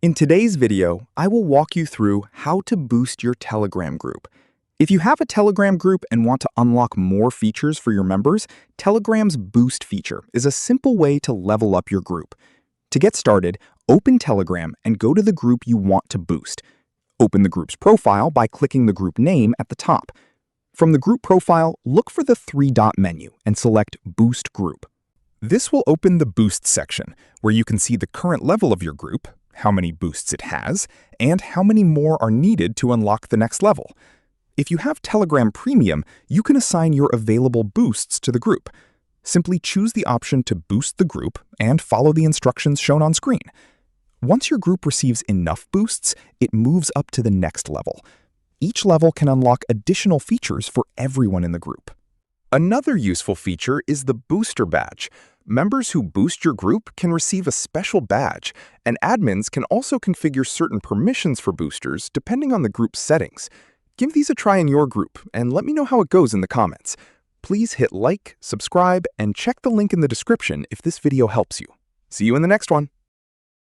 In today's video, I will walk you through how to boost your Telegram group. If you have a Telegram group and want to unlock more features for your members, Telegram's Boost feature is a simple way to level up your group. To get started, open Telegram and go to the group you want to boost. Open the group's profile by clicking the group name at the top. From the group profile, look for the three-dot menu and select Boost Group. This will open the Boost section, where you can see the current level of your group, how many boosts it has, and how many more are needed to unlock the next level. If you have Telegram Premium, you can assign your available boosts to the group. Simply choose the option to boost the group and follow the instructions shown on screen. Once your group receives enough boosts, it moves up to the next level. Each level can unlock additional features for everyone in the group. Another useful feature is the Booster Badge. Members who boost your group can receive a special badge, and admins can also configure certain permissions for boosters depending on the group's settings. Give these a try in your group and let me know how it goes in the comments. Please hit like, subscribe, and check the link in the description if this video helps you. See you in the next one.